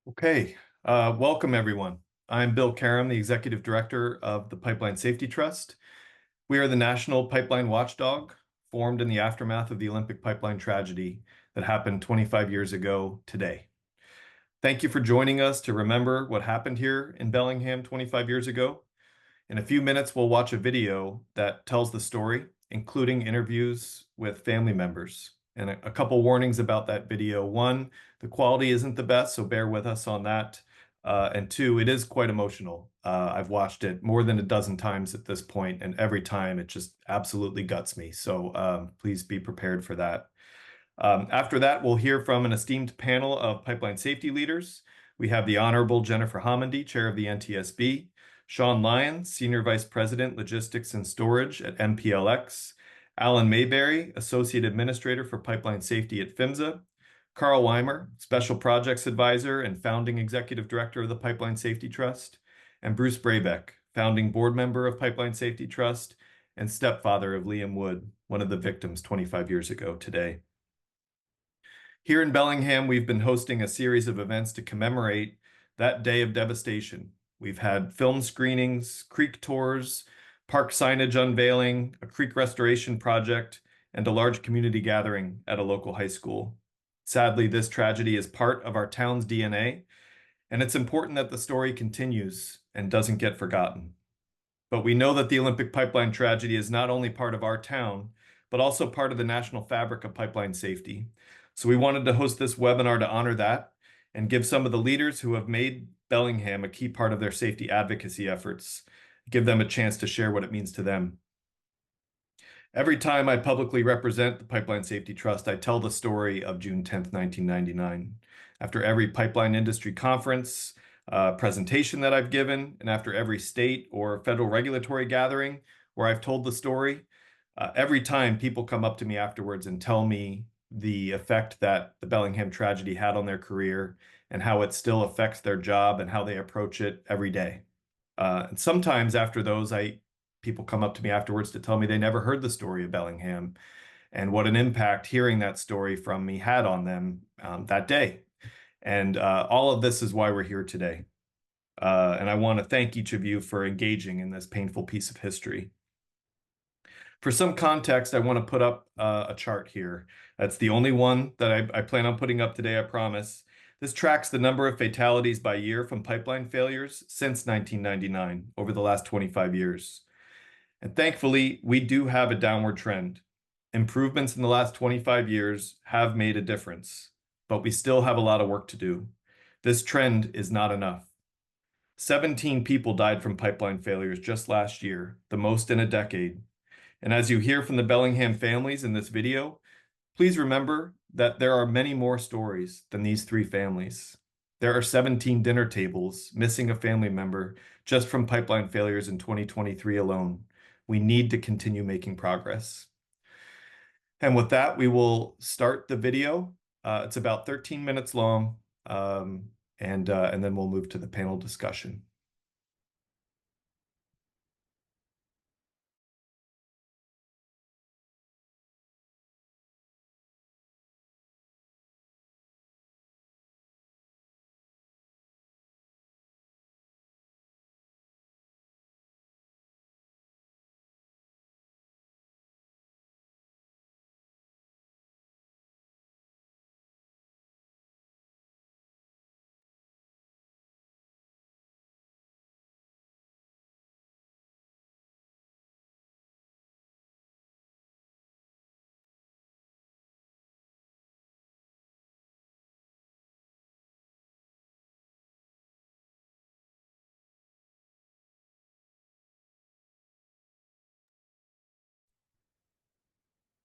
Okay, welcome everyone. I'm Bill Caram, the Executive Director of the Pipeline Safety Trust. We are the national pipeline watchdog formed in the aftermath of the Olympic pipeline tragedy that happened 25 years ago today. Thank you for joining us to remember what happened here in Bellingham 25 years ago. In a few minutes, we'll watch a video that tells the story, including interviews with family members. And a couple warnings about that video. One, the quality isn't the best, so bear with us on that. And two, it is quite emotional. I've watched it more than a dozen times at this point, and every time it just absolutely guts me. So please be prepared for that. After that, we'll hear from an esteemed panel of pipeline safety leaders. We have the Honorable Jennifer Homendy, Chair of the NTSB, Shawn Lyon, Senior Vice President, Logistics and Storage at MPLX, Alan Mayberry, Associate Administrator for Pipeline Safety at PHMSA, Carl Weimer, Special Projects Advisor and Founding Executive Director of the Pipeline Safety Trust, and Bruce Brabeck, Founding Board Member of Pipeline Safety Trust and stepfather of Liam Wood, one of the victims 25 years ago today. Here in Bellingham, we've been hosting a series of events to commemorate that day of devastation. We've had film screenings, creek tours, park signage unveiling, a creek restoration project, and a large community gathering at a local high school. Sadly, this tragedy is part of our town's DNA, and it's important that the story continues and doesn't get forgotten. But we know that the Olympic pipeline tragedy is not only part of our town, but also part of the national fabric of pipeline safety. So we wanted to host this webinar to honor that and give some of the leaders who have made Bellingham a key part of their safety advocacy efforts, give them a chance to share what it means to them. Every time I publicly represent the Pipeline Safety Trust, I tell the story of June 10th, 1999. After every pipeline industry conference, presentation that I've given, and after every state or federal regulatory gathering where I've told the story, every time people come up to me afterwards and tell me the effect that the Bellingham tragedy had on their career and how it still affects their job and how they approach it every day. And sometimes after those, people come up to me afterwards to tell me they never heard the story of Bellingham and what an impact hearing that story from me had on them that day. And all of this is why we're here today. And I want to thank each of you for engaging in this painful piece of history. For some context, I want to put up a chart here. That's the only one that I plan on putting up today, I promise. This tracks the number of fatalities by year from pipeline failures since 1999, over the last 25 years. And thankfully, we do have a downward trend. Improvements in the last 25 years have made a difference, but we still have a lot of work to do. This trend is not enough. 17 people died from pipeline failures just last year, the most in a decade. And as you hear from the Bellingham families in this video, please remember that there are many more stories than these 3 families. There are 17 dinner tables missing a family member just from pipeline failures in 2023 alone. We need to continue making progress. And with that, we will start the video. It's about 13 minutes long, and then we'll move to the panel discussion.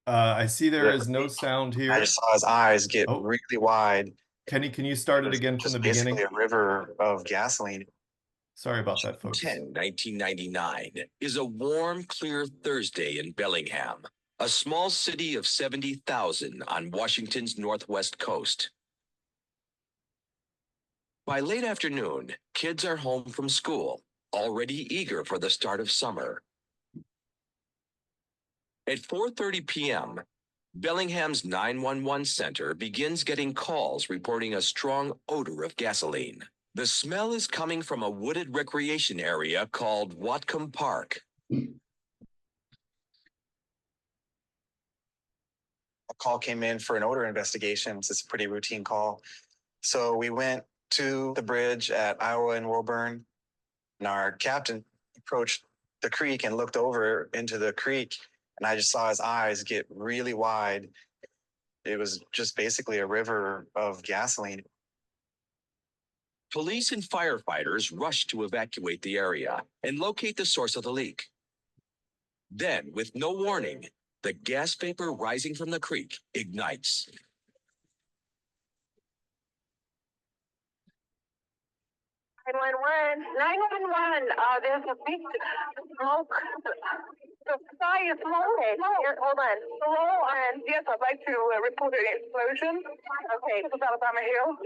I see there is no sound I here. just saw his eyes get Oh, really wide. Kenny, can you start it again from Just the basically beginning? a river of gasoline. Sorry about that, folks. 1999 is a warm, clear Thursday in Bellingham, a small city of 70,000 on Washington's northwest coast. By late afternoon, kids are home from school, already eager for the start of summer. At 4:30 p.m., Bellingham's 911 center begins getting calls reporting a strong odor of gasoline. The smell is coming from a wooded recreation area called Whatcom Park. A call came in for an odor investigation. It's a pretty routine call. So we went to the bridge at Iowa and Woburn, and our captain approached the creek and looked over into the creek, and I just saw his eyes get really wide. It was just basically a river of gasoline. Police and firefighters rush to evacuate the area and locate the source of the leak. Then, with no warning, the gas vapor rising from the creek ignites. There's a big smoke. The sky is low. Here, hold on. Hello, and yes, I'd like to report an explosion. Okay, this is Alabama Hill.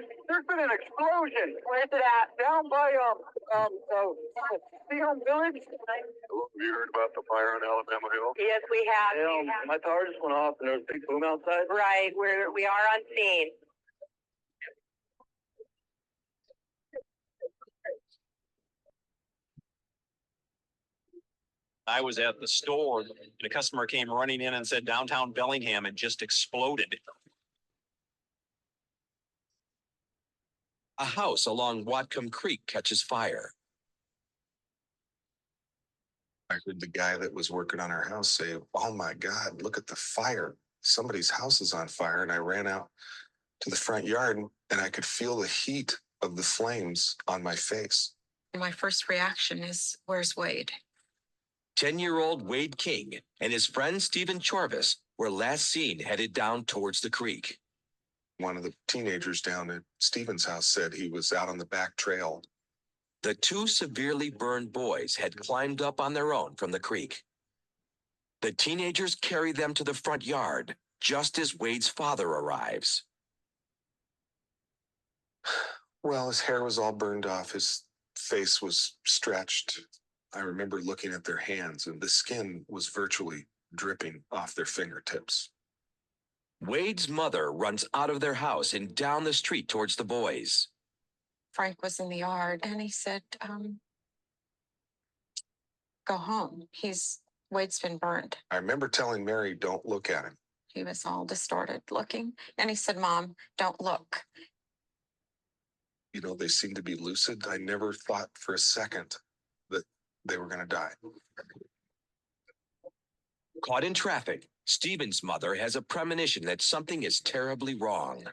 911. There's been an explosion. Where's it at? Down by Lyon Village. You heard about the fire on Alabama Hill? Yes, we have. My tower just went off and there was a big boom outside. Right, we are on scene. I was at the store and a customer came running in and said downtown Bellingham had just exploded. A house along Whatcom Creek catches fire. I heard the guy that was working on our house say, "Oh my God, look at the fire. Somebody's house is on fire." And I ran out to the front yard and I could feel the heat of the flames on my face. My first reaction is, where's Wade? 10-year-old Wade King and his friend Stephen Chorvis were last seen headed down towards the creek. One of the teenagers down at Stephen's house said he was out on the back trail. The two severely burned boys had climbed up on their own from the creek. The teenagers carry them to the front yard just as Wade's father arrives. Well, his hair was all burned off. His face was stretched. I remember looking at their hands and the skin was virtually dripping off their fingertips. Wade's mother runs out of their house and down the street towards the boys. Frank was in the yard and he said, go home. Wade's been burned. I remember telling Mary, "Don't look at him." He was all distorted looking. And he said, Mom, don't look. You know, they seemed to be lucid. I never thought for a second that they were going to die. Caught in traffic, Stephen's mother has a premonition that something is terribly wrong.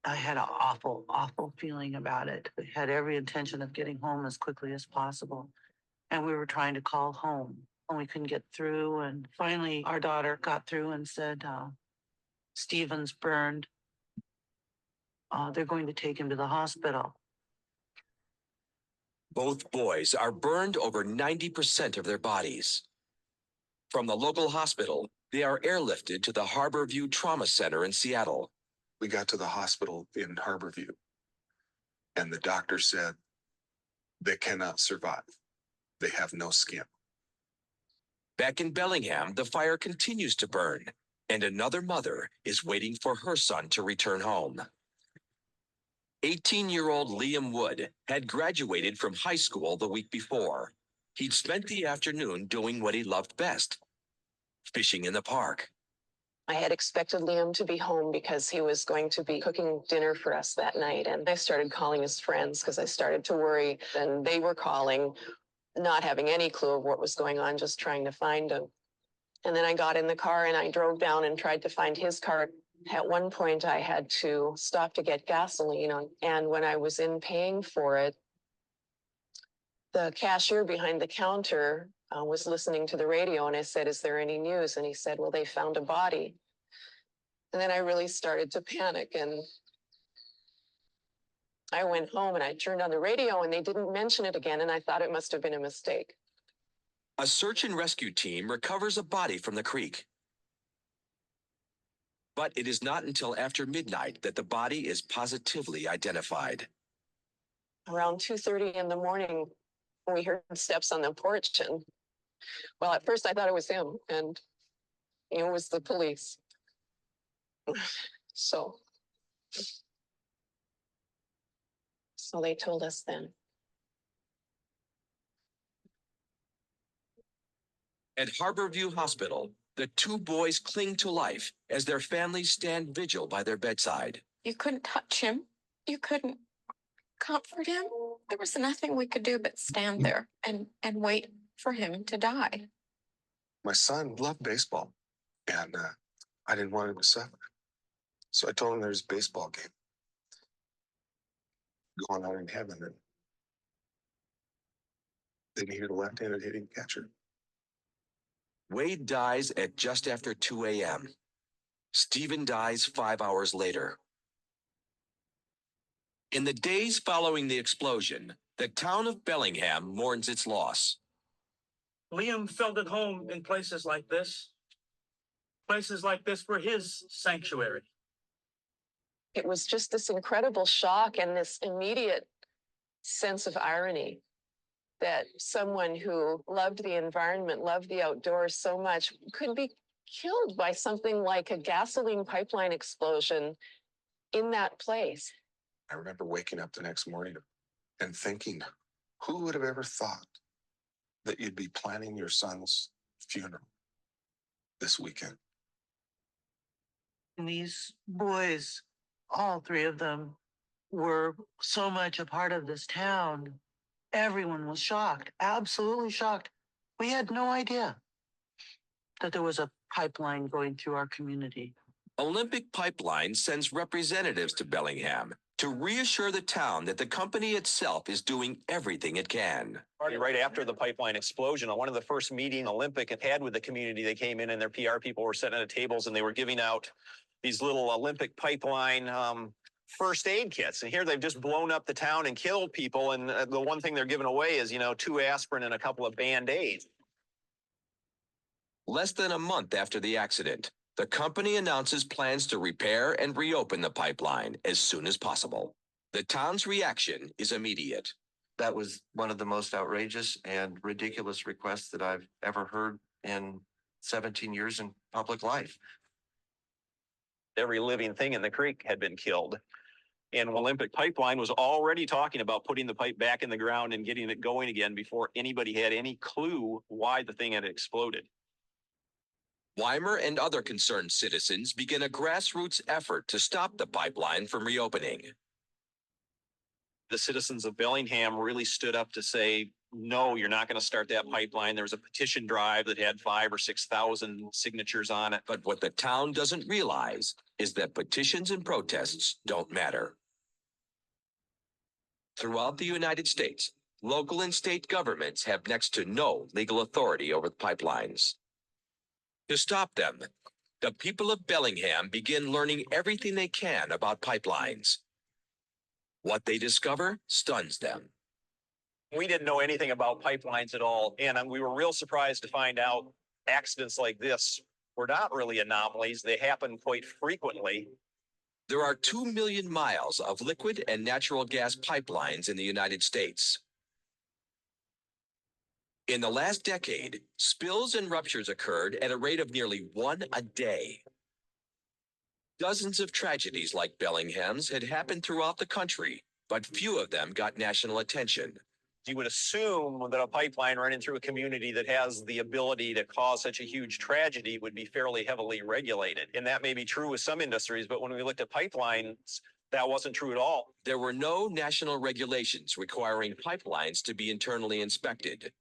I had an awful, awful feeling about it. We had every intention of getting home as quickly as possible. And we were trying to call home and we couldn't get through. And finally, our daughter got through and said, Stephen's burned. They're going to take him to the hospital. Both boys are burned over 90% of their bodies. From the local hospital, they are airlifted to the Harborview Trauma Center in Seattle. We got to the hospital in Harborview, and the doctor said they cannot survive. They have no skin. Back in Bellingham, the fire continues to burn, and another mother is waiting for her son to return home. 18-year-old Liam Wood had graduated from high school the week before. He'd spent the afternoon doing what he loved best, fishing in the park. I had expected Liam to be home because he was going to be cooking dinner for us that night. And I started calling his friends because I started to worry. And they were calling, not having any clue of what was going on, just trying to find him. And then I got in the car and I drove down and tried to find his car. At one point, I had to stop to get gasoline. And when I was in paying for it, the cashier behind the counter was listening to the radio, and I said, "Is there any news?" And he said, "Well, they found a body." And then I really started to panic, and I went home and I turned on the radio and they didn't mention it again, and I thought it must have been a mistake. A search and rescue team recovers a body from the creek. But it is not until after midnight that the body is positively identified. Around 2:30 in the morning, we heard steps on the porch, and well, at first I thought it was him, and It was the police. So they told us then. At Harborview Hospital, the two boys cling to life as their families stand vigil by their bedside. You couldn't touch him. You couldn't comfort him. There was nothing we could do but stand there and wait for him to die. My son loved baseball, and I didn't want him to suffer. So I told him there's a baseball game going on in heaven, and then he hit a left-handed hitting catcher. Wade dies at just after 2 a.m. Stephen dies 5 hours later. In the days following the explosion, the town of Bellingham mourns its loss. Liam felt at home in places like this. Places like this were his sanctuary. It was just this incredible shock and this immediate sense of irony that someone who loved the environment, loved the outdoors so much, could be killed by something like a gasoline pipeline explosion in that place. I remember waking up the next morning and thinking, who would have ever thought that you'd be planning your son's funeral this weekend? And these boys, all three of them, were so much a part of this town. Everyone was shocked, absolutely shocked. We had no idea that there was a pipeline going through our community. Olympic Pipeline sends representatives to Bellingham to reassure the town that the company itself is doing everything it can. Right after the pipeline explosion, on one of the first meetings Olympic had with the community, they came in and their PR people were sitting at tables and they were giving out these little Olympic pipeline first aid kits. And here they've just blown up the town and killed people. And the one thing they're giving away is, 2 aspirin and a couple of Band-Aids. Less than a month after the accident, the company announces plans to repair and reopen the pipeline as soon as possible. The town's reaction is immediate. That was one of the most outrageous and ridiculous requests that I've ever heard in 17 years in public life. Every living thing in the creek had been killed. And Olympic Pipeline was already talking about putting the pipe back in the ground and getting it going again before anybody had any clue why the thing had exploded. Weimer and other concerned citizens begin a grassroots effort to stop the pipeline from reopening. The citizens of Bellingham really stood up to say, no, you're not going to start that pipeline. There was a petition drive that had 5,000 or 6,000 signatures on it. But what the town doesn't realize is that petitions and protests don't matter. Throughout the United States, local and state governments have next to no legal authority over the pipelines. To stop them, the people of Bellingham begin learning everything they can about pipelines. What they discover stuns them. We didn't know anything about pipelines at all, and we were real surprised to find out accidents like this were not really anomalies. They happen quite frequently. There are 2 million miles of liquid and natural gas pipelines in the United States. In the last decade, spills and ruptures occurred at a rate of nearly 1 a day. Dozens of tragedies like Bellingham's had happened throughout the country, but few of them got national attention. You would assume that a pipeline running through a community that has the ability to cause such a huge tragedy would be fairly heavily regulated. And that may be true with some industries, but when we looked at pipelines, that wasn't true at all. There were no national regulations requiring pipelines to be internally inspected.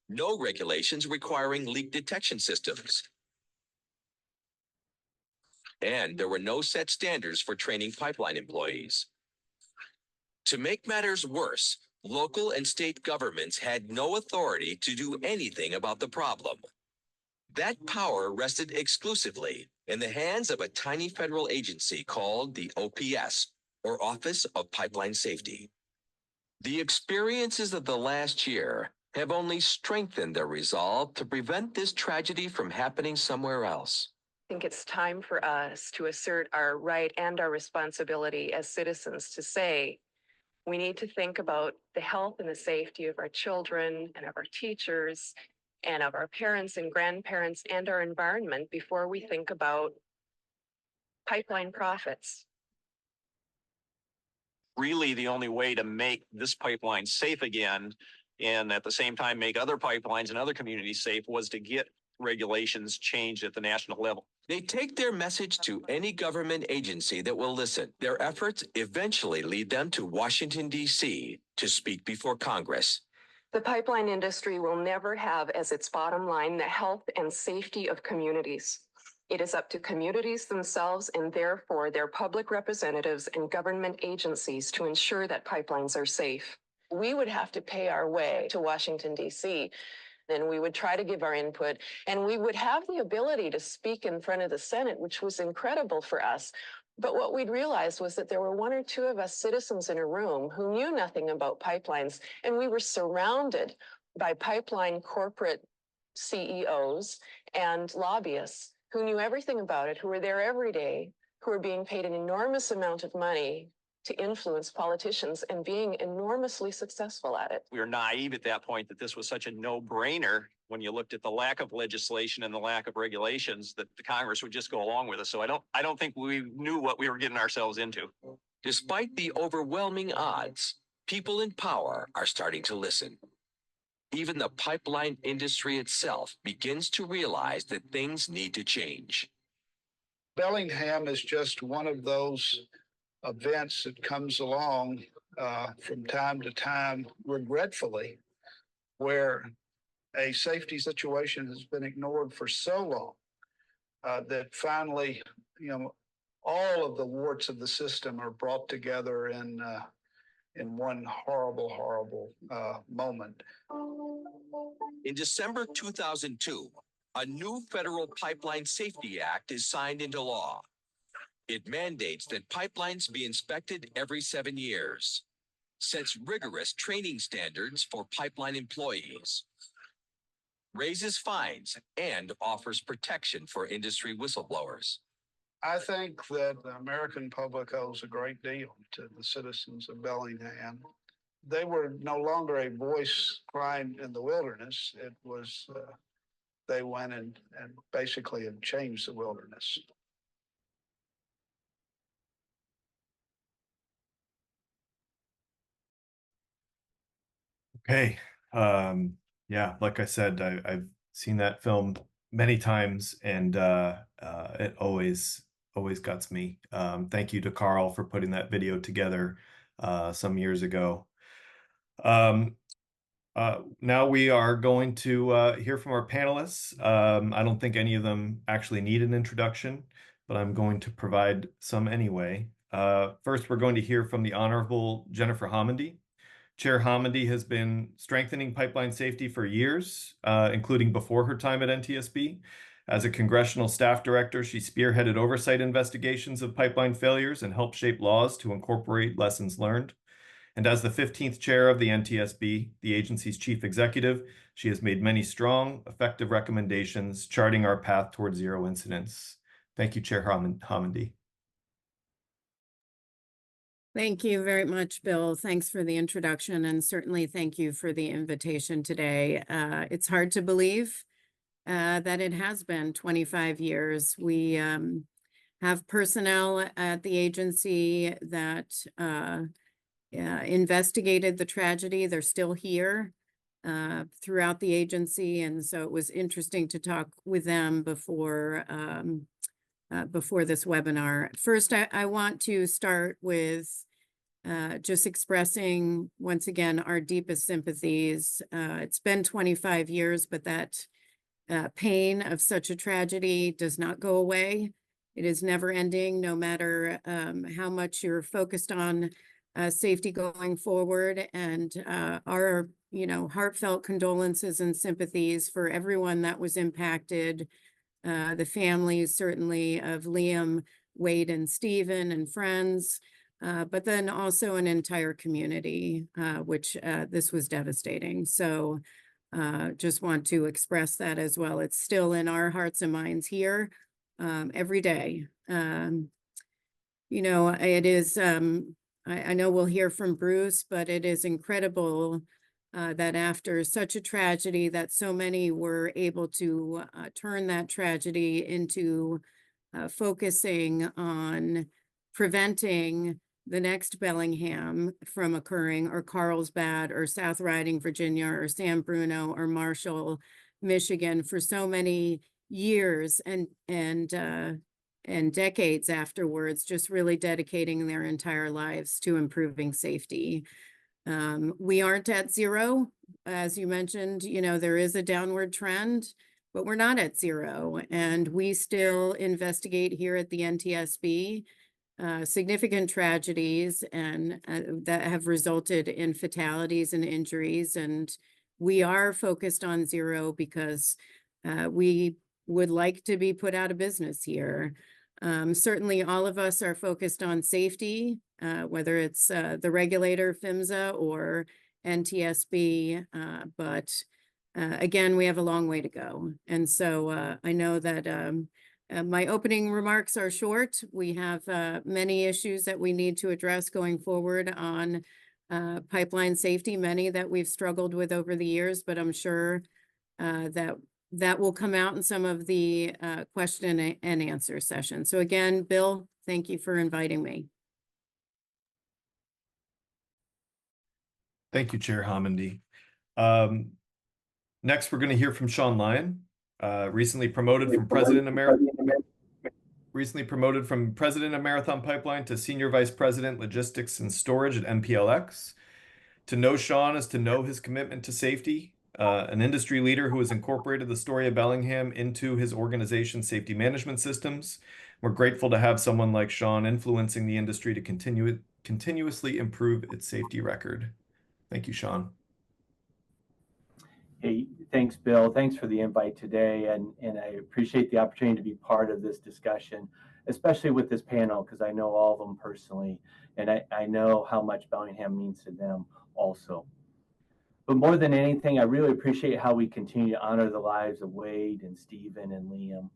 No regulations requiring leak detection systems. And there were no set standards for training pipeline employees. To make matters worse, local and state governments had no authority to do anything about the problem. That power rested exclusively in the hands of a tiny federal agency called the OPS, or Office of Pipeline Safety. The experiences of the last year have only strengthened their resolve to prevent this tragedy from happening somewhere else. I think it's time for us to assert our right and our responsibility as citizens to say, we need to think about the health and the safety of our children and of our teachers and of our parents and grandparents and our environment before we think about pipeline profits. Really, the only way to make this pipeline safe again, and at the same time make other pipelines and other communities safe, was to get regulations changed at the national level. They take their message to any government agency that will listen. Their efforts eventually lead them to Washington, D.C. to speak before Congress. The pipeline industry will never have as its bottom line the health and safety of communities. It is up to communities themselves and therefore their public representatives and government agencies to ensure that pipelines are safe. We would have to pay our way to Washington, D.C., then we would try to give our input, and we would have the ability to speak in front of the Senate, which was incredible for us. But what we'd realized was that there were one or two of us citizens in a room who knew nothing about pipelines, and we were surrounded by pipeline corporate CEOs and lobbyists who knew everything about it, who were there every day, who were being paid an enormous amount of money to influence politicians and being enormously successful at it. We were naive at that point that this was such a no-brainer when you looked at the lack of legislation and the lack of regulations that the Congress would just go along with us. So I don't think we knew what we were getting ourselves into. Despite the overwhelming odds, people in power are starting to listen. Even the pipeline industry itself begins to realize that things need to change. Bellingham is just one of those events that comes along from time to time, regretfully, where a safety situation has been ignored for so long that finally, all of the warts of the system are brought together in one horrible moment. In December 2002, a new federal Pipeline Safety Act is signed into law. It mandates that pipelines be inspected every 7 years, sets rigorous training standards for pipeline employees, raises fines, and offers protection for industry whistleblowers. I think that the American public owes a great deal to the citizens of Bellingham. They were no longer a voice crying in the wilderness. It was, they went and basically have changed the wilderness. Okay. Yeah, like I said, I've seen that film many times, and it always gets me. Thank you to Carl for putting that video together some years ago. Now we are going to hear from our panelists. I don't think any of them actually need an introduction, but I'm going to provide some anyway. First, we're going to hear from the Honorable Jennifer Homendy. Chair Homendy has been strengthening pipeline safety for years, including before her time at NTSB. As a congressional staff director, she spearheaded oversight investigations of pipeline failures and helped shape laws to incorporate lessons learned. And as the 15th chair of the NTSB, the agency's chief executive, she has made many strong, effective recommendations, charting our path towards zero incidents. Thank you, Chair Homendy. Thank you very much, Bill. Thanks for the introduction, and certainly thank you for the invitation today. It's hard to believe that it has been 25 years. We have personnel at the agency that investigated the tragedy. They're still here throughout the agency, and so it was interesting to talk with them before this webinar. First, I want to start with just expressing once again our deepest sympathies. It's been 25 years, but that pain of such a tragedy does not go away. It is never ending, no matter how much you're focused on safety going forward. And our heartfelt condolences and sympathies for everyone that was impacted. The families certainly of Liam, Wade, and Stephen and friends, but then also an entire community, which this was devastating. So just want to express that as well. It's still in our hearts and minds here every day. It is, I know we'll hear from Bruce, but it is incredible that after such a tragedy, that so many were able to turn that tragedy into focusing on preventing the next Bellingham from occurring, or Carlsbad, or South Riding, Virginia, or San Bruno, or Marshall, Michigan, for so many years and decades afterwards, just really dedicating their entire lives to improving safety. We aren't at zero. As you mentioned, you know, there is a downward trend, but we're not at zero. And we still investigate here at the NTSB significant tragedies and that have resulted in fatalities and injuries. And we are focused on zero because we would like to be put out of business here. Certainly all of us are focused on safety, whether it's the regulator, PHMSA, or NTSB, but again, we have a long way to go. And so I know that my opening remarks are short. We have many issues that we need to address going forward on pipeline safety, many that we've struggled with over the years, but I'm sure that will come out in some of the question and answer session. So again, Bill, thank you for inviting me. Thank you, Chair Homendy. Next, we're going to hear from Shawn Lyon, recently promoted from President of Marathon Pipeline to Senior Vice President, Logistics and Storage at MPLX. To know Shawn is to know his commitment to safety, an industry leader who has incorporated the story of Bellingham into his organization's safety management systems. We're grateful to have someone like Shawn influencing the industry to continuously improve its safety record. Thank you, Shawn. Hey, thanks, Bill. Thanks for the invite today. And I appreciate the opportunity to be part of this discussion, especially with this panel, because I know all of them personally. And I know how much Bellingham means to them also. But more than anything, I really appreciate how we continue to honor the lives of Wade and Stephen and Liam.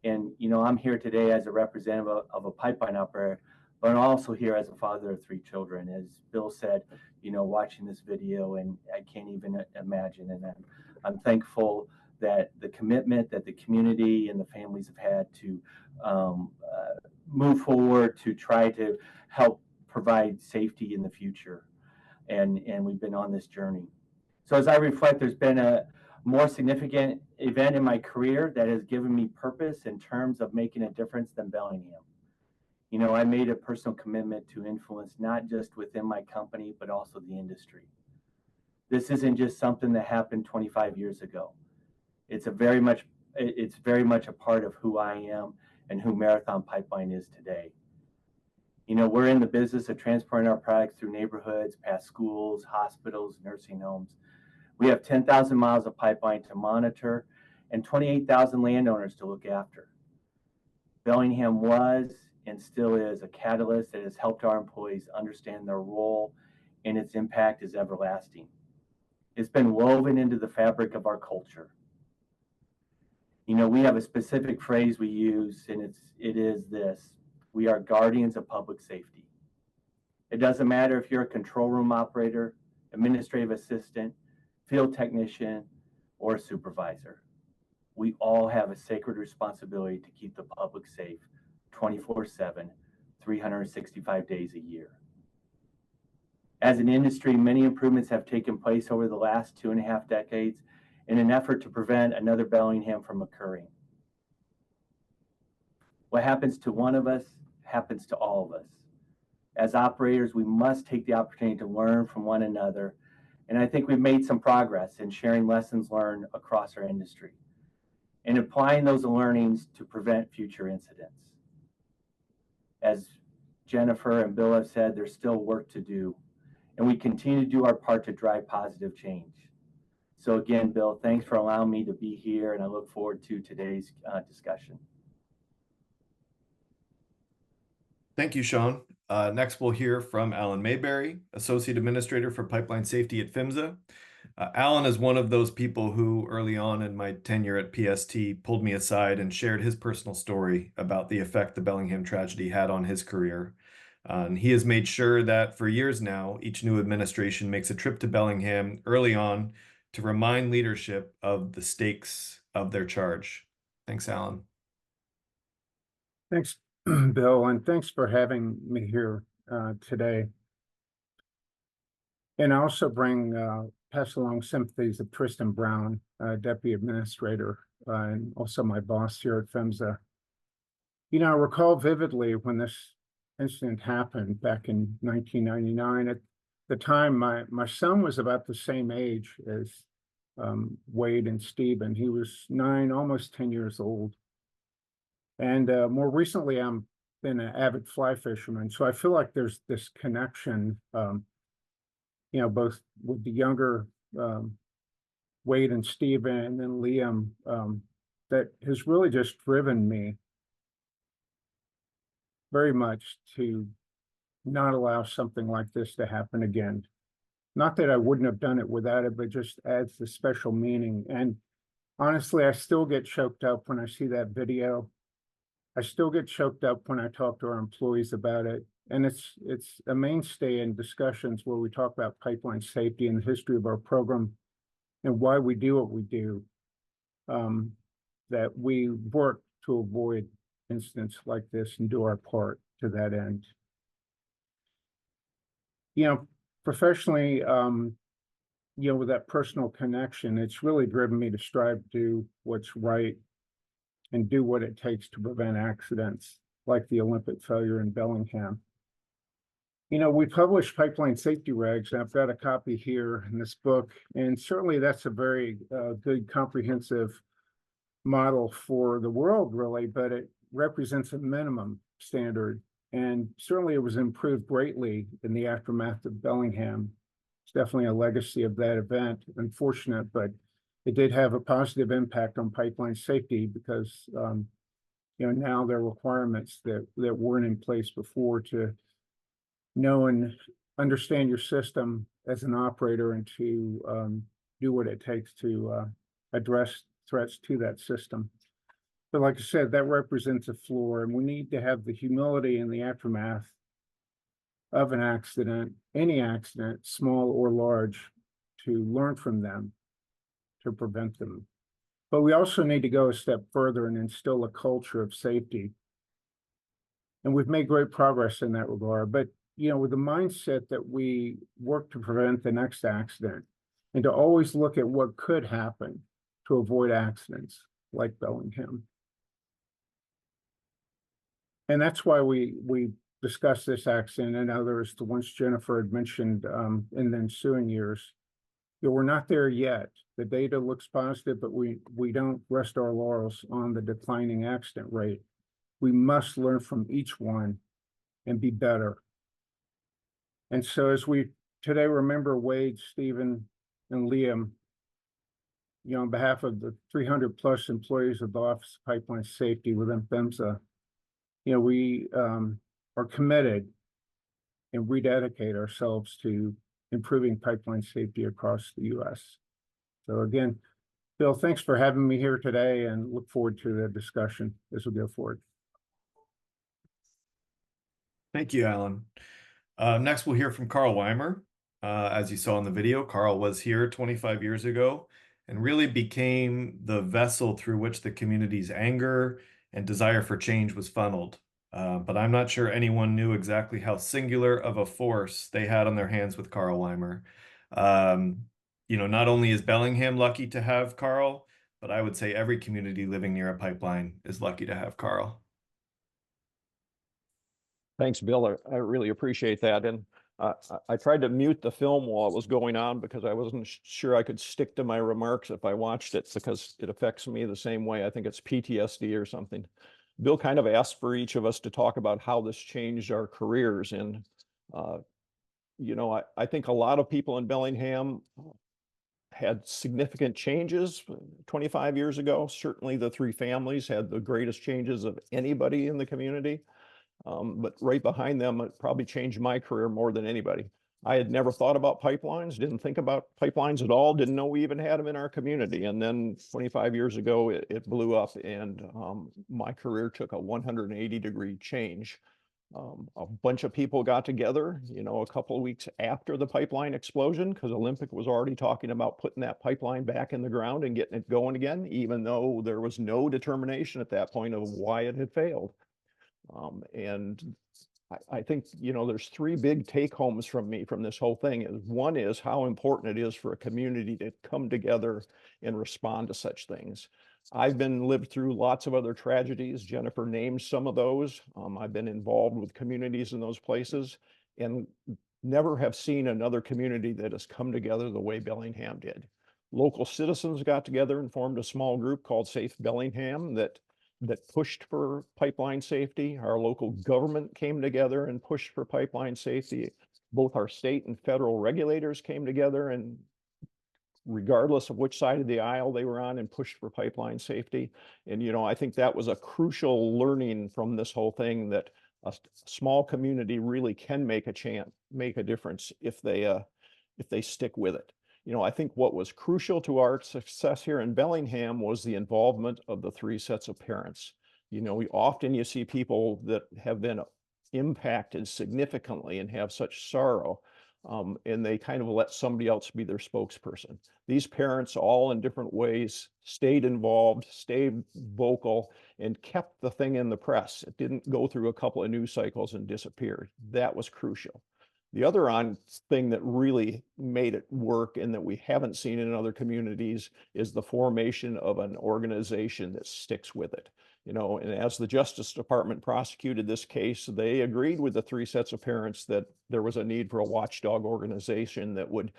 And, you know, I'm here today as a representative of a pipeline operator, but I'm also here as a father of 3 children. As Bill said, you know, watching this video, and I can't even imagine. And I'm thankful that the commitment that the community and the families have had to move forward to try to help provide safety in the future. And we've been on this journey. So as I reflect, there's been a more significant event in my career that has given me purpose in terms of making a difference than Bellingham. You know, I made a personal commitment to influence not just within my company, but also the industry. This isn't just something that happened 25 years ago. It's very much a part of who I am and who Marathon Pipeline is today. You know, we're in the business of transporting our products through neighborhoods, past schools, hospitals, nursing homes. We have 10,000 miles of pipeline to monitor and 28,000 landowners to look after. Bellingham was and still is a catalyst that has helped our employees understand their role, and its impact is everlasting. It's been woven into the fabric of our culture. You know, we have a specific phrase we use, and it is this: we are guardians of public safety. It doesn't matter if you're a control room operator, administrative assistant, field technician, or a supervisor. We all have a sacred responsibility to keep the public safe 24/7, 365 days a year. As an industry, many improvements have taken place over the last 2.5 decades in an effort to prevent another Bellingham from occurring. What happens to one of us happens to all of us. As operators, we must take the opportunity to learn from one another, and I think we've made some progress in sharing lessons learned across our industry and applying those learnings to prevent future incidents. As Jennifer and Bill have said, there's still work to do, and we continue to do our part to drive positive change. So again, Bill, thanks for allowing me to be here, and I look forward to today's discussion. Thank you, Shawn. Next, we'll hear from Alan Mayberry, Associate Administrator for Pipeline Safety at PHMSA. Alan is one of those people who early on in my tenure at PST pulled me aside and shared his personal story about the effect the Bellingham tragedy had on his career. And he has made sure that for years now, each new administration makes a trip to Bellingham early on to remind leadership of the stakes of their charge. Thanks, Alan. Thanks, Bill, and thanks for having me here today. And I also pass along sympathies of Tristan Brown, Deputy Administrator, and also my boss here at PHMSA. You know, I recall vividly when this incident happened back in 1999. At the time, my son was about the same age as Wade and Stephen. He was 9, almost 10 years old. And more recently, I'm been an avid fly fisherman. So I feel like there's this connection, you know, both with the younger Wade and Stephen and then Liam, that has really just driven me very much to not allow something like this to happen again. Not that I wouldn't have done it without it, but just adds the special meaning. And honestly, I still get choked up when I see that video. I still get choked up when I talk to our employees about it. And it's a mainstay in discussions where we talk about pipeline safety and the history of our program and why we do what we do, that we work to avoid incidents like this and do our part to that end. You know, professionally, you know, with that personal connection, it's really driven me to strive to do what's right and do what it takes to prevent accidents like the Olympic failure in Bellingham. You know, we publish pipeline safety regs, and I've got a copy here in this book, and certainly that's a very good comprehensive model for the world, really, but it represents a minimum standard, and certainly it was improved greatly in the aftermath of Bellingham. It's definitely a legacy of that event, unfortunate, but it did have a positive impact on pipeline safety because, you know, now there are requirements that weren't in place before to know and understand your system as an operator and to do what it takes to address threats to that system. But like I said, that represents a floor, and we need to have the humility in the aftermath of an accident, any accident, small or large, to learn from them, to prevent them. But we also need to go a step further and instill a culture of safety. And we've made great progress in that regard. But, you know, with the mindset that we work to prevent the next accident and to always look at what could happen to avoid accidents like Bellingham. And that's why we discussed this accident and others, the ones Jennifer had mentioned in the ensuing years. You know, we're not there yet. The data looks positive, but we don't rest our laurels on the declining accident rate. We must learn from each one and be better. And so as we today remember Wade, Stephen, and Liam, you know, on behalf of the 300 plus employees of the Office of Pipeline Safety within PHMSA, you know, we are committed and rededicate ourselves to improving pipeline safety across the U.S. So again, Bill, thanks for having me here today and look forward to the discussion as we go forward. Thank you, Alan. Next, we'll hear from Carl Weimer. As you saw in the video, Carl was here 25 years ago and really became the vessel through which the community's anger and desire for change was funneled. But I'm not sure anyone knew exactly how singular of a force they had on their hands with Carl Weimer. You know, not only is Bellingham lucky to have Carl, but I would say every community living near a pipeline is lucky to have Carl. Thanks, Bill. I really appreciate that. And I tried to mute the film while it was going on because I wasn't sure I could stick to my remarks if I watched it because it affects me the same way. I think it's PTSD or something. Bill kind of asked for each of us to talk about how this changed our careers. And, you know, I think a lot of people in Bellingham had significant changes 25 years ago. Certainly the three families had the greatest changes of anybody in the community. But right behind them, it probably changed my career more than anybody. I had never thought about pipelines, didn't think about pipelines at all, didn't know we even had them in our community. And then 25 years ago, it blew up and my career took a 180-degree change. A bunch of people got together, you know, a couple of weeks after the pipeline explosion, because Olympic was already talking about putting that pipeline back in the ground and getting it going again, even though there was no determination at that point of why it had failed. And I think, you know, there's three big take homes from me from this whole thing. One is how important it is for a community to come together and respond to such things. I've lived through lots of other tragedies. Jennifer named some of those. I've been involved with communities in those places and never have seen another community that has come together the way Bellingham did. Local citizens got together and formed a small group called Safe Bellingham that pushed for pipeline safety. Our local government came together and pushed for pipeline safety. Both our state and federal regulators came together and regardless of which side of the aisle they were on and pushed for pipeline safety. And, you know, I think that was a crucial learning from this whole thing, that a small community really can make a difference if they stick with it. You know, I think what was crucial to our success here in Bellingham was the involvement of the three sets of parents. You know, you see people that have been impacted significantly and have such sorrow, and they kind of let somebody else be their spokesperson. These parents, all in different ways, stayed involved, stayed vocal, and kept the thing in the press. It didn't go through a couple of news cycles and disappear. That was crucial. The other thing that really made it work and that we haven't seen in other communities is the formation of an organization that sticks with it. You know, and as the Justice Department prosecuted this case, they agreed with the three sets of parents that there was a need for a watchdog organization that would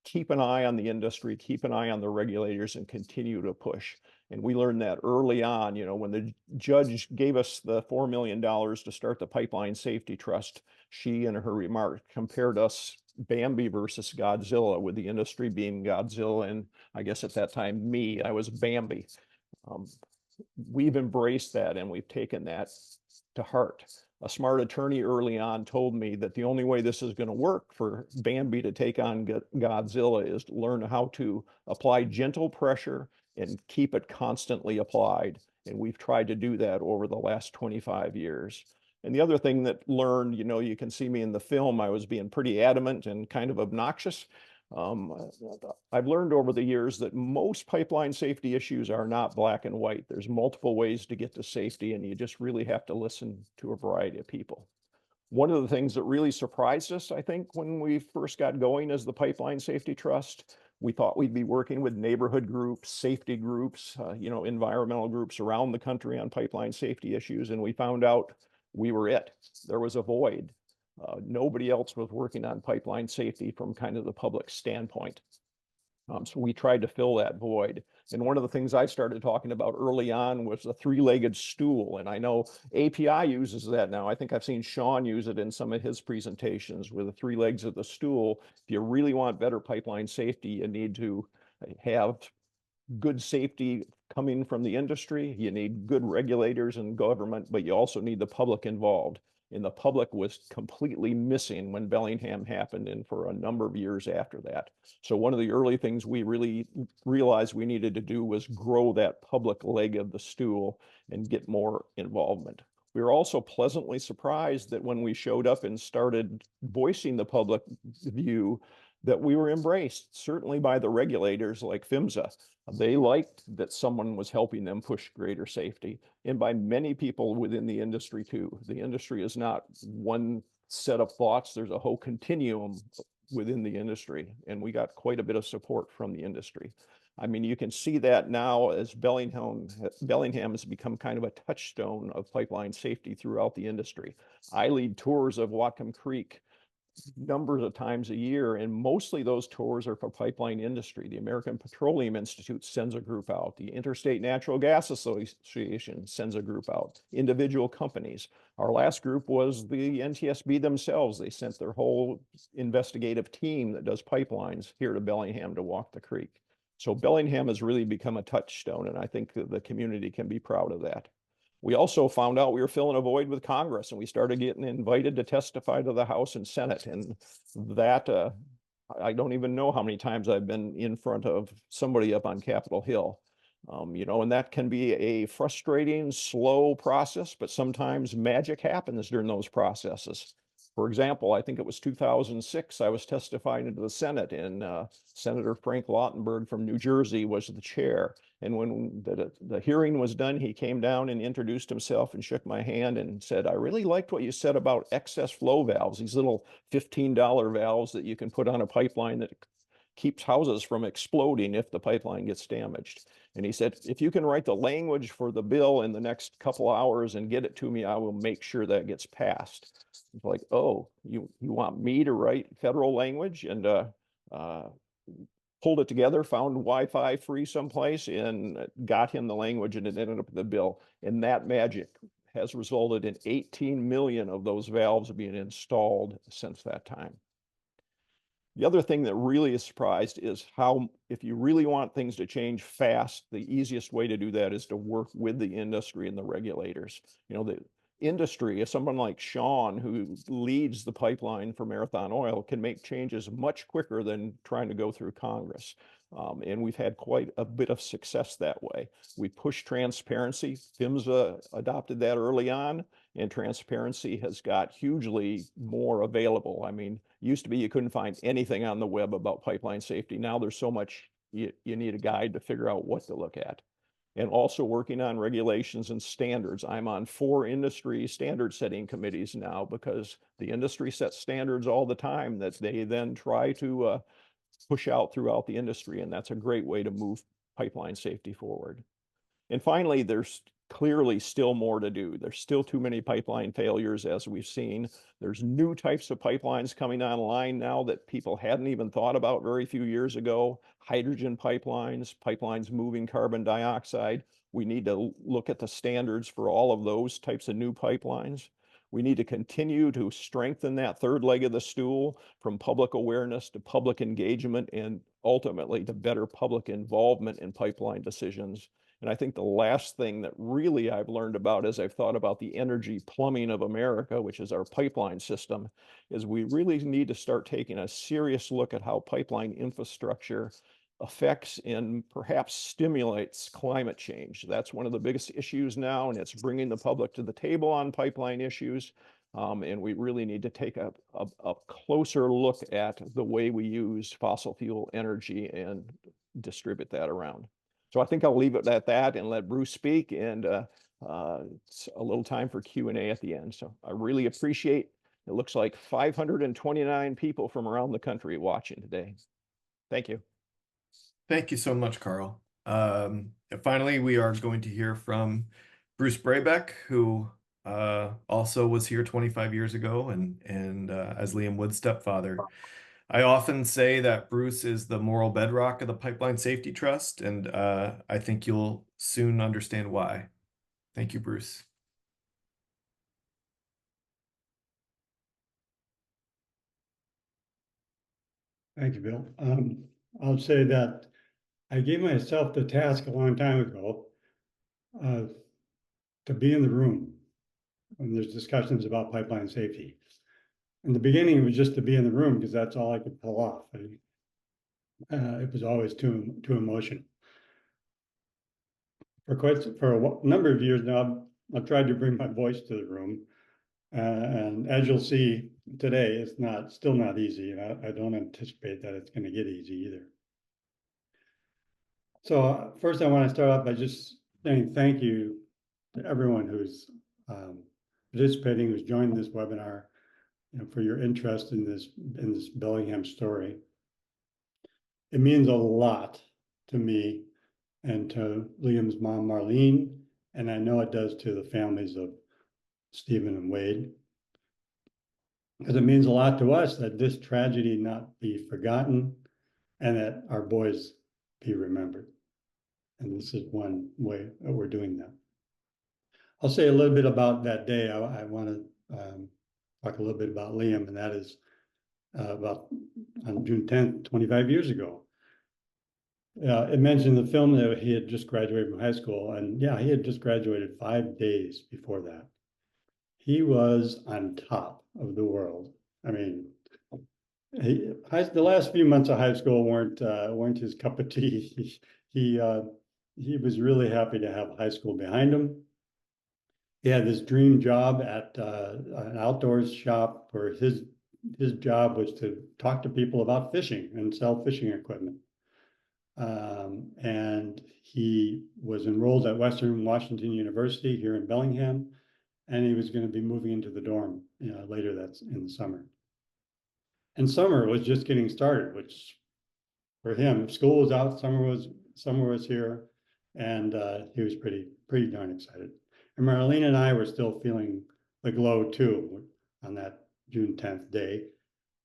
keep an eye on the industry, keep an eye on the regulators, and continue to push. And we learned that early on, you know, when the judge gave us the $4 million to start the Pipeline Safety Trust, she in her remark compared us Bambi versus Godzilla, with the industry being Godzilla, and I guess at that time, I was Bambi. We've embraced that and we've taken that to heart. A smart attorney early on told me that the only way this is going to work for Bambi to take on Godzilla is to learn how to apply gentle pressure and keep it constantly applied. And we've tried to do that over the last 25 years. And the other thing that learned, you know, you can see me in the film, I was being pretty adamant and kind of obnoxious. I've learned over the years that most pipeline safety issues are not black and white. There's multiple ways to get to safety, and you just really have to listen to a variety of people. One of the things that really surprised us, I think, when we first got going as the Pipeline Safety Trust, we thought we'd be working with neighborhood groups, safety groups, you know, environmental groups around the country on pipeline safety issues, and we found out we were it. There was a void. Nobody else was working on pipeline safety from kind of the public standpoint. So we tried to fill that void. And one of the things I started talking about early on was the three-legged stool. And I know API uses that now. I think I've seen Shawn use it in some of his presentations with the three legs of the stool. If you really want better pipeline safety, you need to have good safety coming from the industry. You need good regulators and government, but you also need the public involved. And the public was completely missing when Bellingham happened and for a number of years after that. So one of the early things we really realized we needed to do was grow that public leg of the stool and get more involvement. We were also pleasantly surprised that when we showed up and started voicing the public view, that we were embraced, certainly by the regulators like PHMSA. They liked that someone was helping them push greater safety, and by many people within the industry too. The industry is not one set of thoughts. There's a whole continuum within the industry, and we got quite a bit of support from the industry. I mean, you can see that now as Bellingham has become kind of a touchstone of pipeline safety throughout the industry. I lead tours of Whatcom Creek numbers of times a year, and mostly those tours are for pipeline industry. The American Petroleum Institute sends a group out. The Interstate Natural Gas Association sends a group out. Individual companies. Our last group was the NTSB themselves. They sent their whole investigative team that does pipelines here to Bellingham to walk the creek. So Bellingham has really become a touchstone, and I think that the community can be proud of that. We also found out we were filling a void with Congress, and we started getting invited to testify to the House and Senate. And that, I don't even know how many times I've been in front of somebody up on Capitol Hill. And that can be a frustrating, slow process, but sometimes magic happens during those processes. For example, I think it was 2006, I was testifying into the Senate, and Senator Frank Lautenberg from New Jersey was the chair. And when the hearing was done, he came down and introduced himself and shook my hand and said, "I really liked what you said about excess flow valves, these little $15 valves that you can put on a pipeline that keeps houses from exploding if the pipeline gets damaged." And he said, "If you can write the language for the bill in the next couple hours and get it to me, I will make sure that gets passed." It's like, oh, you want me to write federal language? And pulled it together, found Wi-Fi free someplace, and got him the language, and it ended up in the bill. And that magic has resulted in 18 million of those valves being installed since that time. The other thing that really is surprised is how, if you really want things to change fast, the easiest way to do that is to work with the industry and the regulators. The industry, as someone like Shawn, who leads the pipeline for Marathon Oil, can make changes much quicker than trying to go through Congress. And we've had quite a bit of success that way. We push transparency. PHMSA adopted that early on, and transparency has got hugely more available. I mean, used to be you couldn't find anything on the web about pipeline safety. Now there's so much, you need a guide to figure out what to look at. And also working on regulations and standards. I'm on 4 industry standard setting committees now, because the industry sets standards all the time that they then try to push out throughout the industry. And that's a great way to move pipeline safety forward. And finally, there's clearly still more to do. There's still too many pipeline failures, as we've seen. There's new types of pipelines coming online now that people hadn't even thought about very few years ago. Hydrogen pipelines, pipelines moving carbon dioxide. We need to look at the standards for all of those types of new pipelines. We need to continue to strengthen that third leg of the stool, from public awareness to public engagement, and ultimately to better public involvement in pipeline decisions. And I think the last thing that really I've learned about as I've thought about the energy plumbing of America, which is our pipeline system, is we really need to start taking a serious look at how pipeline infrastructure affects and perhaps stimulates climate change. That's one of the biggest issues now, and it's bringing the public to the table on pipeline issues. And we really need to take a closer look at the way we use fossil fuel energy and distribute that around. So I think I'll leave it at that and let Bruce speak, and it's a little time for Q&A at the end. So I really appreciate, it looks like 529 people from around the country watching today. Thank you. Thank you so much, Carl. Finally, we are going to hear from Bruce Brabeck, who also was here 25 years ago, and as Liam Wood's stepfather. I often say that Bruce is the moral bedrock of the Pipeline Safety Trust, and I think you'll soon understand why. Thank you, Bruce. Thank you, Bill. I'll say that I gave myself the task a long time ago to be in the room when there's discussions about pipeline safety. In the beginning, it was just to be in the room because that's all I could pull off. It was always too emotional. For a number of years now, I've tried to bring my voice to the room, and as you'll see today, it's still not easy. I don't anticipate that it's going to get easy either. So first, I want to start off by just saying thank you to everyone who's participating, who's joined this webinar, for your interest in this Bellingham story. It means a lot to me and to Liam's mom, Marlene, and I know it does to the families of Stephen and Wade, because it means a lot to us that this tragedy not be forgotten and that our boys be remembered. And this is one way that we're doing that. I'll say a little bit about that day. I want to talk a little bit about Liam, and that is about on June 10th, 25 years ago. It mentioned in the film that he had just graduated from high school, and yeah, he had just graduated 5 days before that. He was on top of the world. I mean, the last few months of high school weren't his cup of tea. He he was really happy to have high school behind him. He had this dream job at an outdoors shop where his job was to talk to people about fishing and sell fishing equipment. And he was enrolled at Western Washington University here in Bellingham, and he was going to be moving into the dorm later that's in the summer. And summer was just getting started, which for him, school was out, summer was here, and he was pretty darn excited. And Marlene and I were still feeling the glow too on that June 10th day.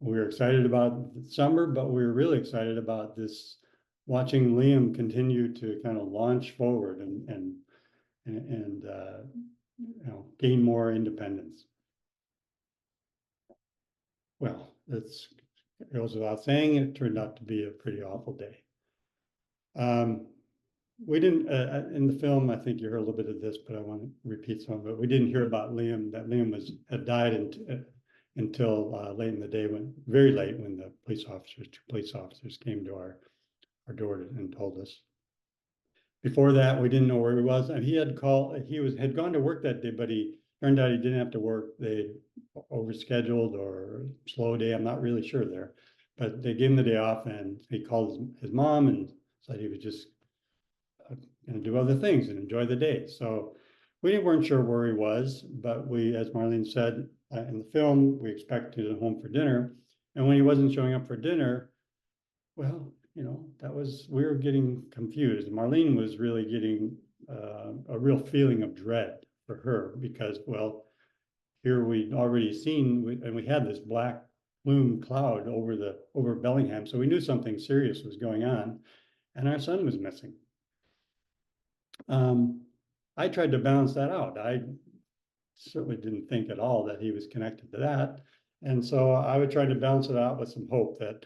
We were excited about the summer, but we were really excited about this, watching Liam continue to kind of launch forward and gain more independence. Well, it goes without saying, it turned out to be a pretty awful day. We didn't, in the film, I think you heard a little bit of this, but I want to repeat some of it. We didn't hear about Liam, that Liam had died until late in the day, very late, when the two police officers came to our door and told us. Before that, we didn't know where he was. And he had gone to work that day, but he turned out he didn't have to work. They overscheduled or slow day. I'm not really sure there, but they gave him the day off, and he called his mom and said he was just going to do other things and enjoy the day. So we weren't sure where he was, but we, as Marlene said in the film, we expected him home for dinner. And when he wasn't showing up for dinner, well, we were getting confused. Marlene was really getting a real feeling of dread for her because, well, here we'd already seen, and we had this black plume cloud over Bellingham, so we knew something serious was going on, and our son was missing. I tried to balance that out. I certainly didn't think at all that he was connected to that, and so I would try to balance it out with some hope that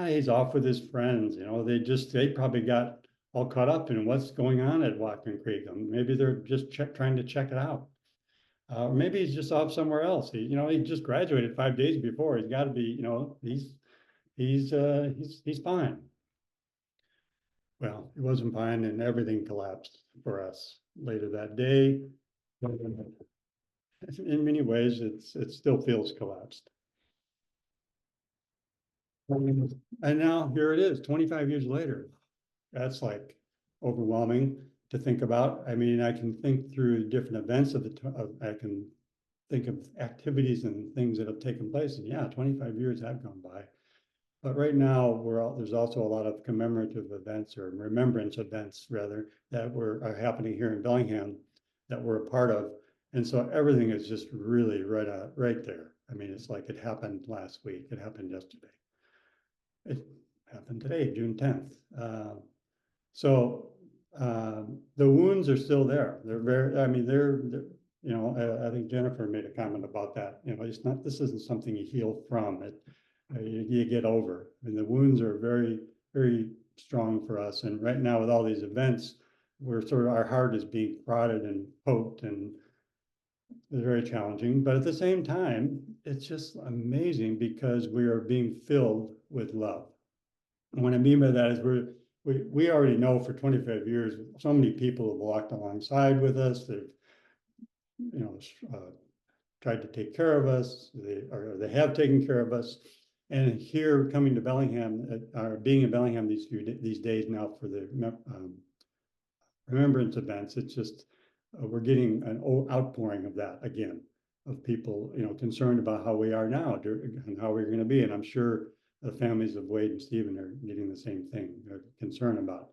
he's off with his friends. They probably got all caught up in what's going on at Whatcom Creek. Maybe they're just trying to check it out. Maybe he's just off somewhere else. He just graduated 5 days before. He's got to be, he's fine. Well, he wasn't fine, and everything collapsed for us later that day. In many ways, it still feels collapsed. And now here it is, 25 years later. That's like overwhelming to think about. I mean, I can think through different events I can think of activities and things that have taken place. And yeah, 25 years have gone by. But right now, there's also a lot of commemorative events, or remembrance events rather, that are happening here in Bellingham that we're a part of. And so everything is just really right there. I mean, it's like it happened last week. It happened yesterday. It happened today, June 10th. The wounds are still there. I think Jennifer made a comment about that. This isn't something you heal from. You get over. I mean, the wounds are very, very strong for us. And right now, with all these events, our heart is being prodded and poked, and it's very challenging. But at the same time, it's just amazing because we are being filled with love. And what I mean by that is we already know for 25 years, so many people have walked alongside with us. They've, tried to take care of us. They have taken care of us. And here, coming to Bellingham, or being in Bellingham these days now for the remembrance events, it's just we're getting an outpouring of that again, of people concerned about how we are now and how we're going to be. And I'm sure the families of Wade and Stephen are getting the same thing. They're concerned about,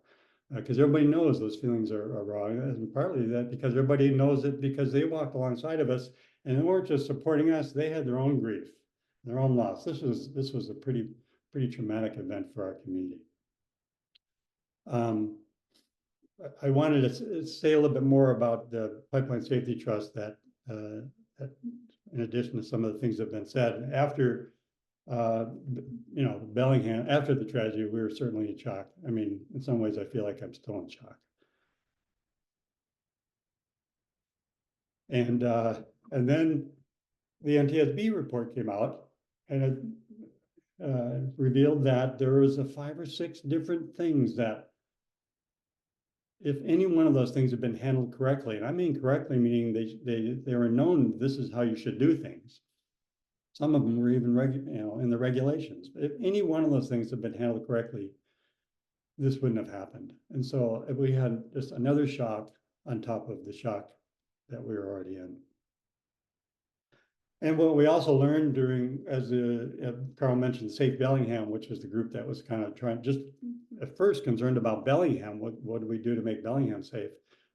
because everybody knows those feelings are wrong, and partly that because everybody knows it because they walked alongside of us and they weren't just supporting us; they had their own grief, their own loss. This was a pretty traumatic event for our community. I wanted to say a little bit more about the Pipeline Safety Trust that in addition to some of the things that have been said. After Bellingham, after the tragedy, we were certainly in shock. I mean, in some ways, I feel like I'm still in shock. And then the NTSB report came out, and it revealed that there was 5 or 6 different things that if any one of those things had been handled correctly, and I mean correctly, meaning they were known this is how you should do things. Some of them were even in the regulations. If any one of those things had been handled correctly, this wouldn't have happened. And so if we had just another shock on top of the shock that we were already in. And what we also learned during, as Carl mentioned, Safe Bellingham, which was the group that was kind of trying, just at first concerned about Bellingham. What do we do to make Bellingham safe?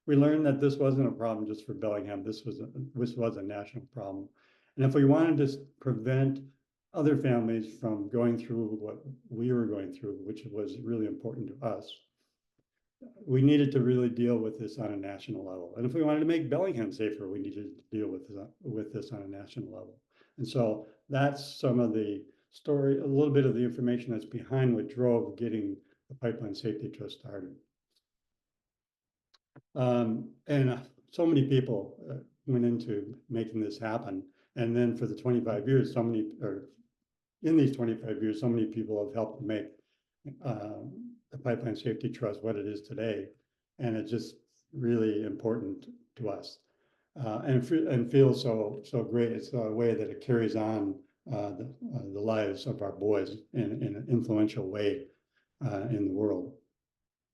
We learned that this wasn't a problem just for Bellingham. This was a national problem. And if we wanted to prevent other families from going through what we were going through, which was really important to us, we needed to really deal with this on a national level. And if we wanted to make Bellingham safer, we needed to deal with this on a national level. And so that's some of the story, a little bit of the information that's behind what drove getting the Pipeline Safety Trust started. And so many people went into making this happen. And then for the 25 years, in these 25 years, so many people have helped make the Pipeline Safety Trust what it is today. And it's just really important to us. And feels so great. It's a way that it carries on the lives of our boys in an influential way in the world.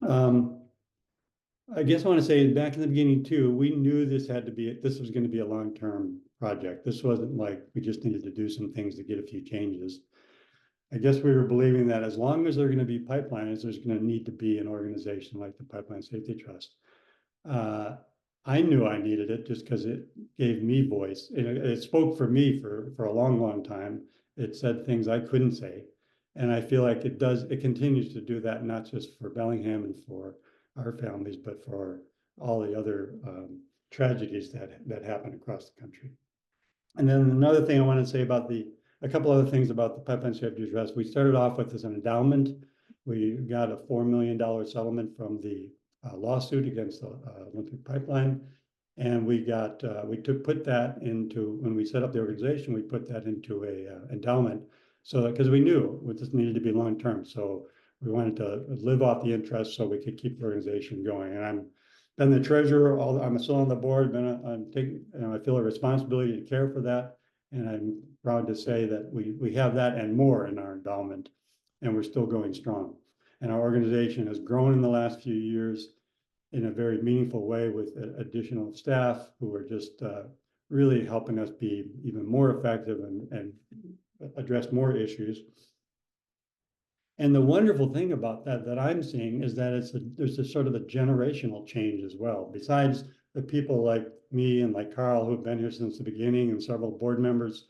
I guess I want to say back in the beginning too, we knew this was going to be a long-term project. This wasn't like we just needed to do some things to get a few changes. I guess we were believing that as long as there are going to be pipelines, there's going to need to be an organization like the Pipeline Safety Trust. I knew I needed it just because it gave me voice. It spoke for me for a long, long time. It said things I couldn't say. And I feel like it continues to do that, not just for Bellingham and for our families, but for all the other tragedies that happen across the country. And then another thing I want to say about a couple other things about the Pipeline Safety Trust. We started off with as an endowment. We got a $4 million settlement from the lawsuit against the Olympic Pipeline. And we put that into, when we set up the organization, we put that into a endowment. So because we knew this needed to be long-term. So we wanted to live off the interest so we could keep the organization going. And I'm been the treasurer, I'm still on the board, I feel a responsibility to care for that. And I'm proud to say that we have that and more in our endowment, and we're still going strong. And our organization has grown in the last few years in a very meaningful way with additional staff who are just really helping us be even more effective and address more issues. And the wonderful thing about that I'm seeing is that there's a sort of a generational change as well. Besides the people like me and like Carl who've been here since the beginning and several board members,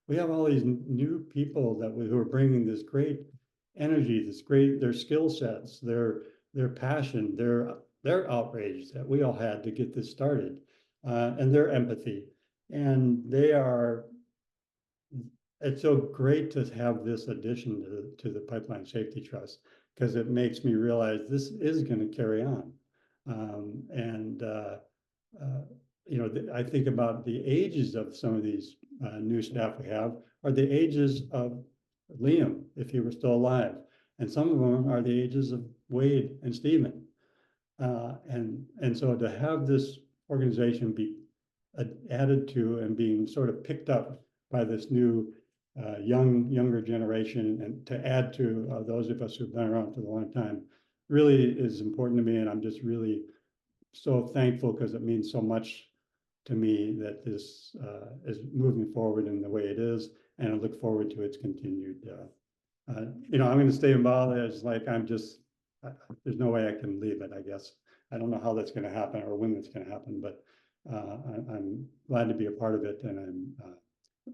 we have all these new people who are bringing this great energy, their skill sets, their passion, their outrage that we all had to get this started, and their empathy. And it's so great to have this addition to the Pipeline Safety Trust, because it makes me realize this is going to carry on. I think about the ages of some of these new staff we have are the ages of Liam, if he were still alive. And some of them are the ages of Wade and Stephen. And so to have this organization be added to and being sort of picked up by this new younger generation, and to add to those of us who've been around for a long time, really is important to me. And I'm just really so thankful, because it means so much to me that this is moving forward in the way it is, and I look forward to its continued. I'm going to stay involved. It's like there's no way I can leave it, I guess. I don't know how that's going to happen or when that's going to happen, but I'm glad to be a part of it. And I'm,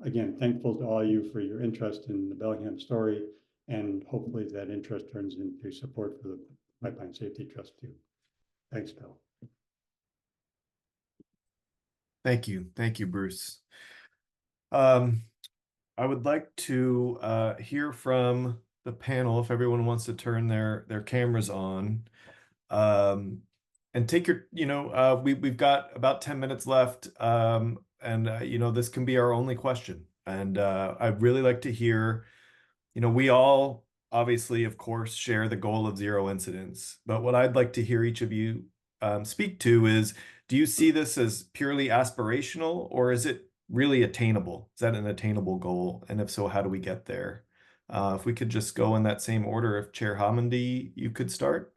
again, thankful to all of you for your interest in the Bellingham story, and hopefully that interest turns into support for the Pipeline Safety Trust too. Thanks, Bill. Thank you, Bruce. I would like to hear from the panel if everyone wants to turn their cameras on, and take your, we've got about 10 minutes left, and this can be our only question. And I'd really like to hear, we all obviously, of course, share the goal of zero incidents, but what I'd like to hear each of you speak to is, do you see this as purely aspirational, or is it really attainable? Is that an attainable goal? And if so, how do we get there? If we could just go in that same order, if Chair Homendy, you could start.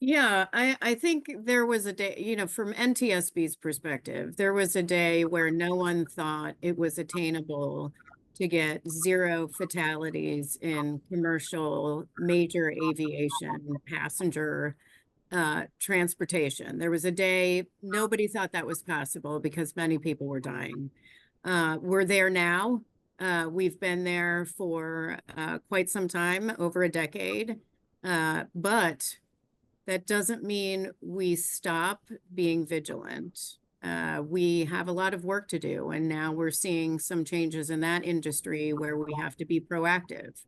Yeah, I think there was a day, from NTSB's perspective, there was a day where no one thought it was attainable to get 0 fatalities in commercial major aviation passenger transportation. There was a day nobody thought that was possible because many people were dying. We're there now. We've been there for quite some time, over a decade. But that doesn't mean we stop being vigilant. We have a lot of work to do, and now we're seeing some changes in that industry where we have to be proactive.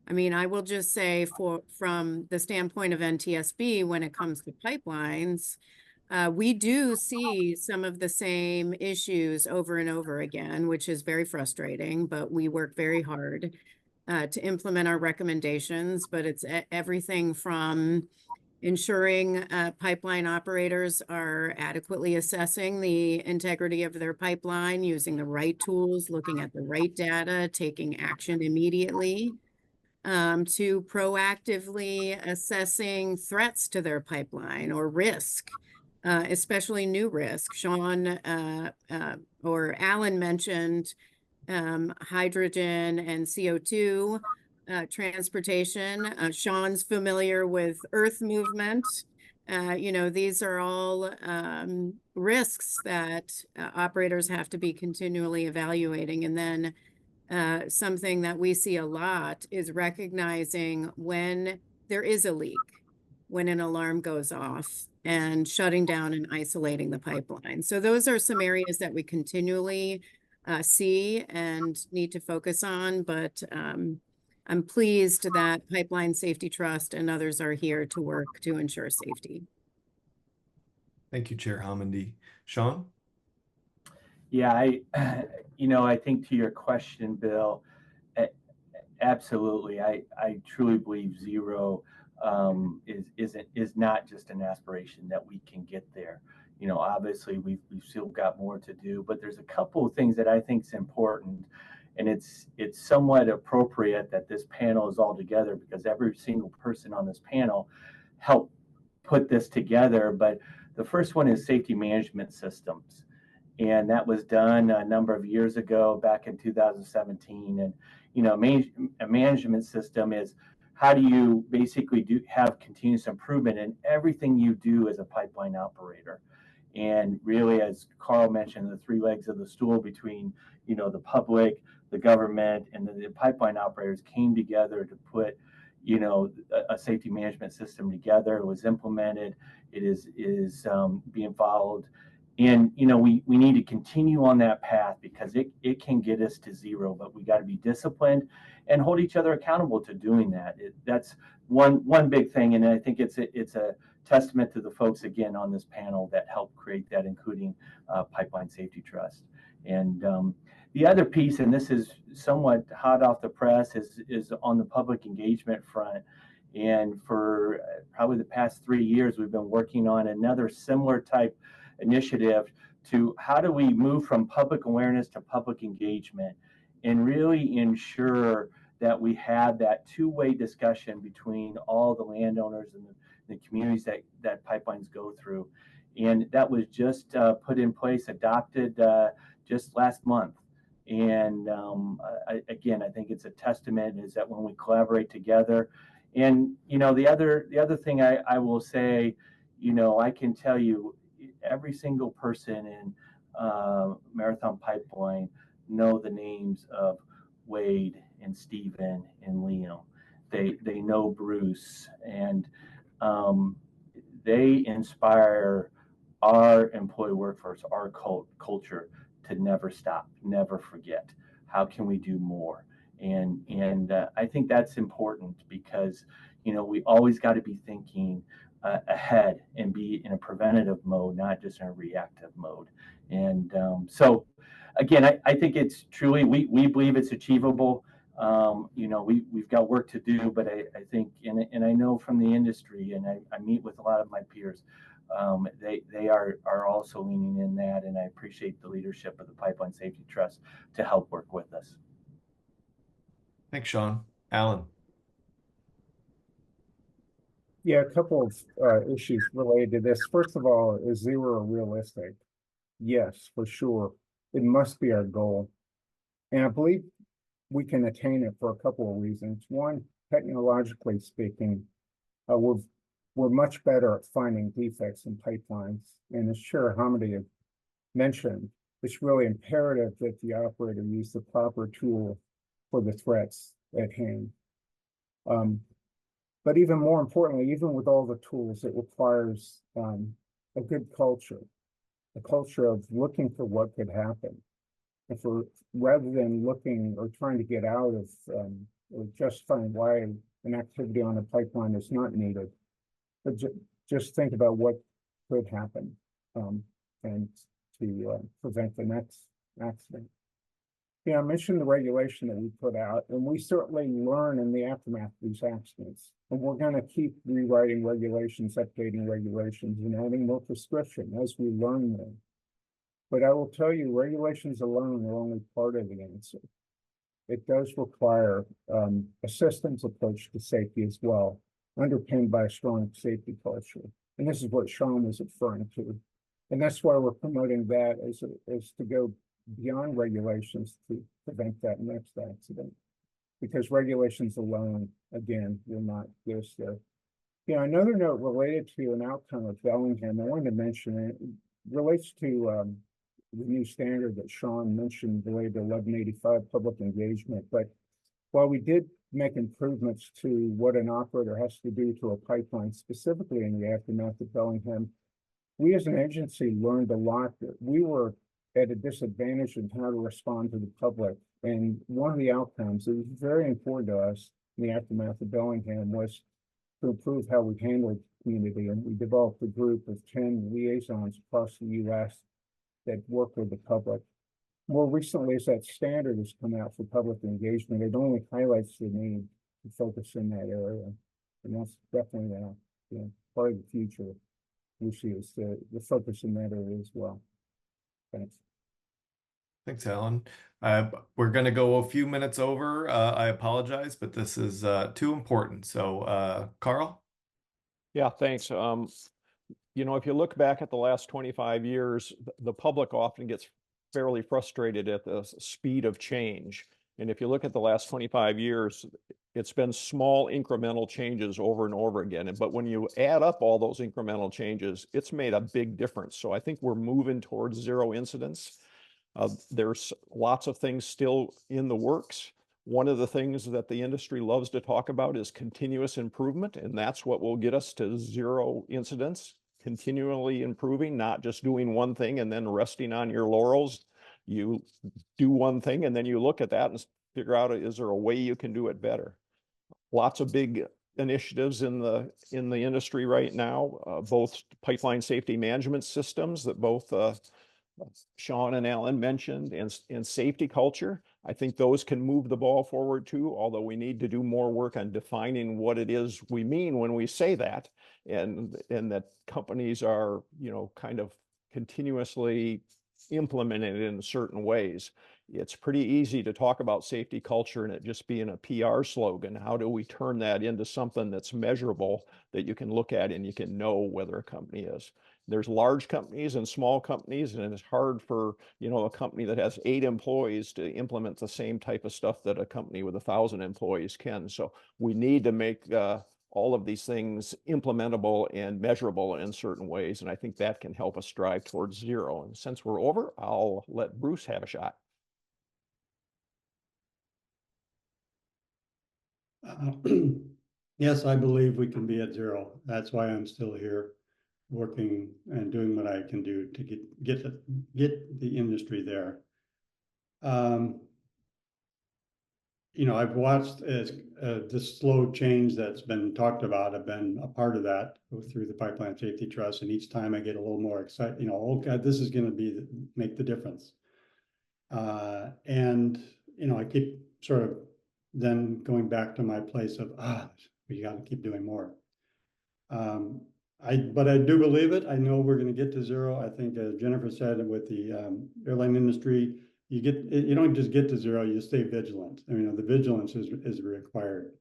I mean, I will just say from the standpoint of NTSB, when it comes to pipelines, we do see some of the same issues over and over again, which is very frustrating, but we work very hard to implement our recommendations. But it's everything from ensuring pipeline operators are adequately assessing the integrity of their pipeline, using the right tools, looking at the right data, taking action immediately, to proactively assessing threats to their pipeline or risk, especially new risk. Shawn or Alan mentioned hydrogen and CO2 transportation. Shawn's familiar with earth movement. These are all risks that operators have to be continually evaluating. And then something that we see a lot is recognizing when there is a leak, when an alarm goes off, and shutting down and isolating the pipeline. So those are some areas that we continually see and need to focus on, but I'm pleased that Pipeline Safety Trust and others are here to work to ensure safety. Thank you, Chair Homendy. Shawn? Yeah, I think to your question, Bill, absolutely. I truly believe 0 is not just an aspiration that we can get there. Obviously we've still got more to do, but there's a couple of things that I think is important, and it's somewhat appropriate that this panel is all together because every single person on this panel helped put this together. But the first one is safety management systems. And that was done a number of years ago, back in 2017. And, a management system is how do you basically have continuous improvement in everything you do as a pipeline operator. And really, as Carl mentioned, the 3 legs of the stool between, the public, the government, and the pipeline operators came together to put, a safety management system together. It was implemented. It is being followed. And, we need to continue on that path because it can get us to 0, but we got to be disciplined and hold each other accountable to doing that. That's one big thing. And I think it's a testament to the folks, again, on this panel that helped create that, including Pipeline Safety Trust. And the other piece, and this is somewhat hot off the press, is on the public engagement front. And for probably the past 3 years, we've been working on another similar type initiative to how do we move from public awareness to public engagement and really ensure that we have that 2-way discussion between all the landowners and the communities that pipelines go through. And that was just put in place, adopted just last month. And again, I think it's a testament is that when we collaborate together. And the other thing I will say, I can tell you every single person in Marathon Pipeline know the names of Wade and Stephen and Liam. They know Bruce, and they inspire our employee workforce, our culture to never stop, never forget. How can we do more? And I think that's important because we always got to be thinking ahead and be in a preventative mode, not just in a reactive mode. And so again, I think it's truly, we believe it's achievable. You know, we've got work to do, but I think, and I know from the industry, and I meet with a lot of my peers, they are also leaning in that, and I appreciate the leadership of the Pipeline Safety Trust to help work with us. Thanks, Shawn. Alan. Yeah, a couple of issues related to this. First of all, is zero realistic? Yes, for sure. It must be our goal. And I believe we can attain it for a couple of reasons. One, technologically speaking, we're much better at finding defects in pipelines. And as Chair Homendy had mentioned, it's really imperative that the operator use the proper tool for the threats at hand. But even more importantly, even with all the tools, it requires a good culture, a culture of looking for what could happen. Rather than looking or trying to get out of or justifying why an activity on a pipeline is not needed, but just think about what could happen and to prevent the next accident. Yeah, I mentioned the regulation that we put out, and we certainly learn in the aftermath of these accidents. And we're going to keep rewriting regulations, updating regulations, and adding more prescription as we learn more. But I will tell you, regulations alone are only part of the answer. It does require a systems approach to safety as well, underpinned by a strong safety culture. And this is what Shawn was referring to. And that's why we're promoting that as to go beyond regulations to prevent that next accident. Because regulations alone, again, will not get us there. You know, another note related to an outcome of Bellingham, I wanted to mention it relates to the new standard that Shawn mentioned related to 1185 public engagement. But while we did make improvements to what an operator has to do to a pipeline, specifically in the aftermath of Bellingham, we as an agency learned a lot that we were at a disadvantage in how to respond to the public. And one of the outcomes that was very important to us in the aftermath of Bellingham was to improve how we handled the community. And we developed a group of 10 liaisons across the U.S. that work with the public. More recently, as that standard has come out for public engagement, it only highlights the need to focus in that area. And that's definitely part of the future we see is the focus in that area as well. Thanks. Thanks, Alan. We're going to go a few minutes over. I apologize, but this is too important. So, Carl? Yeah, thanks. You know, if you look back at the last 25 years, the public often gets fairly frustrated at the speed of change. And if you look at the last 25 years, it's been small incremental changes over and over again. But when you add up all those incremental changes, it's made a big difference. So I think we're moving towards zero incidents. There's lots of things still in the works. One of the things that the industry loves to talk about is continuous improvement, and that's what will get us to zero incidents, continually improving, not just doing one thing and then resting on your laurels. You do one thing and then you look at that and figure out, is there a way you can do it better? Lots of big initiatives in the industry right now, both pipeline safety management systems that both Shawn and Alan mentioned, and safety culture. I think those can move the ball forward too, although we need to do more work on defining what it is we mean when we say that, and that companies are, you know, kind of continuously implemented in certain ways. It's pretty easy to talk about safety culture and it just being a PR slogan. How do we turn that into something that's measurable that you can look at and you can know whether a company is? There's large companies and small companies, and it's hard for, you know, a company that has 8 employees to implement the same type of stuff that a company with 1,000 employees can. So we need to make all of these things implementable and measurable in certain ways. And I think that can help us strive towards zero. And since we're over, I'll let Bruce have a shot. Yes, I believe we can be at zero. That's why I'm still here, working and doing what I can do to get the industry there. You know, I've watched as this slow change that's been talked about. I've been a part of that through the Pipeline Safety Trust, and each time I get a little more excited. You know, oh God, this is going to make the difference. And you know, I keep sort of then going back to my place of, we got to keep doing more. But I do believe it. I know we're going to get to zero. I think, as Jennifer said, with the airline industry, you don't just get to zero, you stay vigilant. I mean, the vigilance is required.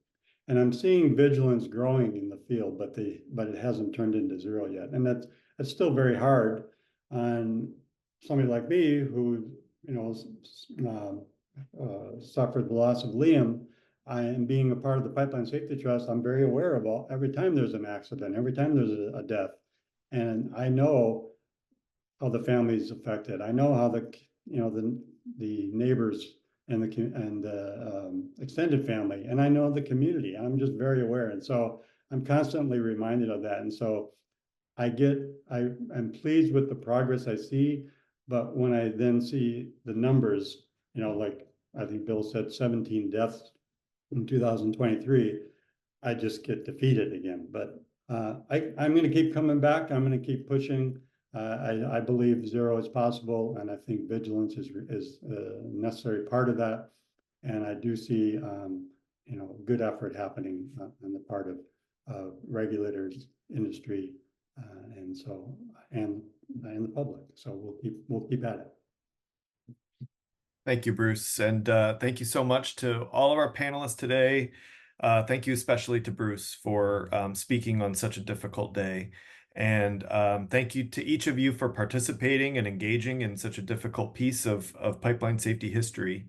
And I'm seeing vigilance growing in the field, but it hasn't turned into zero yet. And that's still very hard on somebody like me who, suffered the loss of Liam. I am being a part of the Pipeline Safety Trust. I'm very aware of every time there's an accident, every time there's a death. And I know how the family is affected. I know how the neighbors and the extended family, and I know the community. I'm just very aware. And so I'm constantly reminded of that. And so I'm pleased with the progress I see, but when I then see the numbers, like I think Bill said, 17 deaths in 2023, I just get defeated again. But I'm going to keep coming back. I'm going to keep pushing. I believe zero is possible, and I think vigilance is a necessary part of that. And I do see, good effort happening on the part of regulators, industry, and the public. So we'll keep at it. Thank you, Bruce. And thank you so much to all of our panelists today. Thank you especially to Bruce for speaking on such a difficult day. And thank you to each of you for participating and engaging in such a difficult piece of pipeline safety history.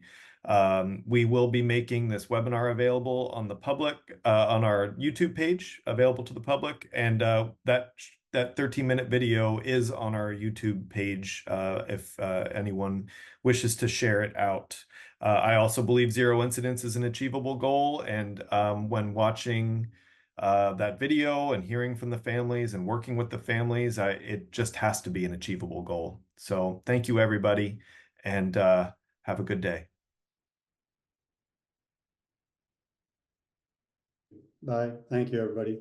We will be making this webinar available on the public, on our YouTube page, available to the public. And that 13-minute video is on our YouTube page if anyone wishes to share it out. I also believe zero incidents is an achievable goal. And when watching that video and hearing from the families and working with the families, it just has to be an achievable goal. So thank you, everybody, and have a good day. Bye. Thank you, everybody.